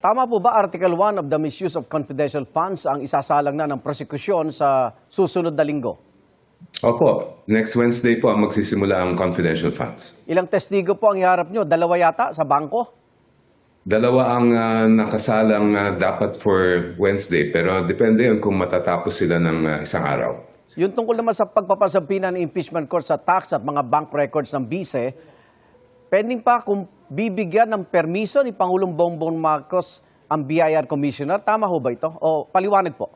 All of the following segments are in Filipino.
Tama po ba Article 1 of the Misuse of Confidential Funds ang isasalang na ng prosekusyon sa susunod na linggo? Opo, next Wednesday po ang magsisimula ang confidential funds. Ilang testigo po ang iharap nyo? Dalawa yata sa bangko? Dalawa ang nakasalang dapat for Wednesday, pero depende yun kung matatapos sila ng isang araw. Yung tungkol naman sa pagpapasampina ng impeachment court sa tax at mga bank records ng BICE, pending pa kung bibigyan ng permiso ni Pangulong Bongbong Marcos ang BIR Commissioner. Tama ho ba ito? O paliwanag po?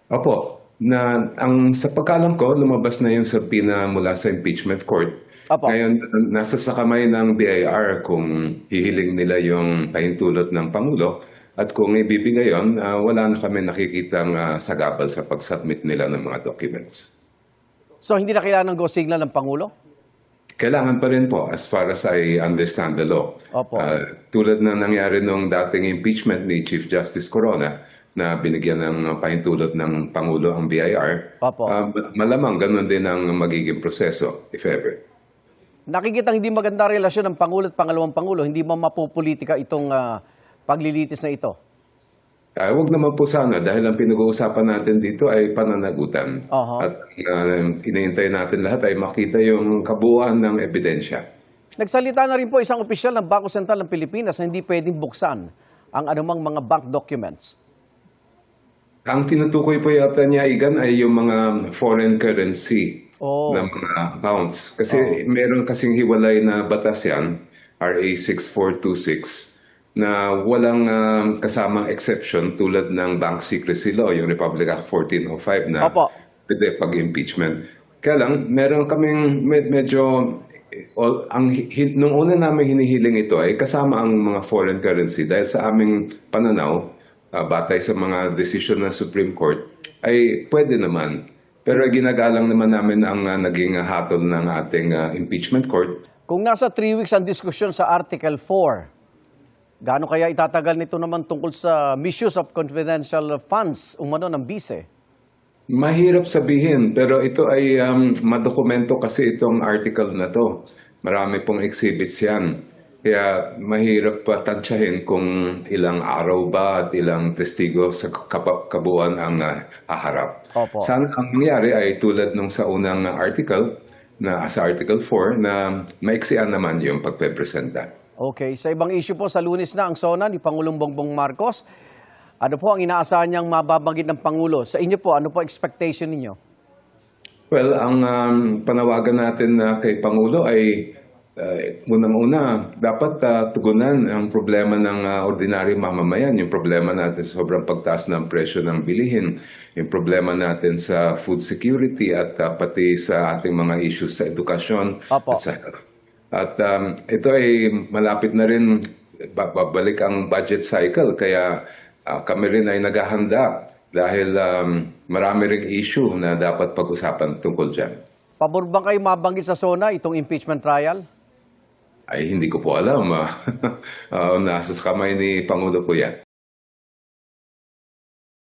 Opo, sa pagkalam ko, lumabas na yung subpoena mula sa impeachment court. Opo. Ngayon, nasa sa kamay ng BIR kung hihiling nila yung pahintulot ng Pangulo. At kung ibibigay yun, wala na kami nakikitang sagabal sa pag-submit nila ng mga documents. So hindi na kailangan ng go signal ng Pangulo? Kailangan pa rin po as far as I understand the law. Opo. Tulad na nangyari nung dating impeachment ni Chief Justice Corona na binigyan ng pahintulot ng Pangulo ang BIR, Opo. malamang ganun din ang magiging proseso, if ever. Nakikita hindi maganda relasyon ng Pangulo at Pangalawang Pangulo. Hindi mo mapupolitika itong paglilitis na ito? Huwag naman po sana dahil ang pinag-uusapan natin dito ay pananagutan. Uh-huh. At hinihintay natin lahat ay makita yung kabuuan ng ebidensya. Nagsalita na rin po isang opisyal ng Bangko Sentral ng Pilipinas na hindi pwedeng buksan ang anumang mga bank documents. Ang tinutukoy po yata niya, Igan, ay yung mga foreign currency na mga accounts. Kasi meron kasing hiwalay na batas yan, RA 6426, na walang kasamang exception tulad ng Bank Secrecy Law, yung Republic Act 1405 na pwede pag-impeachment. Kaya lang, meron kaming medyo, nung una namin hinihiling ito ay kasama ang mga foreign currency dahil sa aming pananaw, batay sa mga decision ng Supreme Court, ay pwede naman. Pero ginagalang naman namin ang naging hatol ng ating impeachment court. Kung nasa 3 weeks ang diskusyon sa Article 4, gaano kaya itatagal nito naman tungkol sa misuse of confidential funds umano ng BICE? Mahirap sabihin, pero ito ay madokumento kasi itong article na to. Marami pong exhibits yan. Kaya mahirap tansyahin kung ilang araw ba at ilang testigo sa kabuuan ang haharap. Opo. Sana ang nangyari ay tulad nung sa unang article, sa Article 4, na maiksian naman yung pagpepresenta. Okay. Sa ibang issue po, sa Lunes na ang SONA ni Pangulong Bongbong Marcos. Ano po ang inaasahan niyang mababanggit ng Pangulo? Sa inyo po, ano po expectation ninyo? Well, ang panawagan natin kay Pangulo ay unang-una, dapat tugunan ang problema ng ordinaryong mamamayan, yung problema natin sa sobrang pagtaas ng presyo ng bilihin, yung problema natin sa food security at pati sa ating mga issues sa edukasyon. Opo. At ito ay malapit na rin babalik ang budget cycle, kaya kami rin ay naghahanda dahil marami ring issue na dapat pag-usapan tungkol dyan. Pabor bang kayo mabanggit sa SONA itong impeachment trial? Ay hindi ko po alam. Nasa kamay ni Pangulo po yan.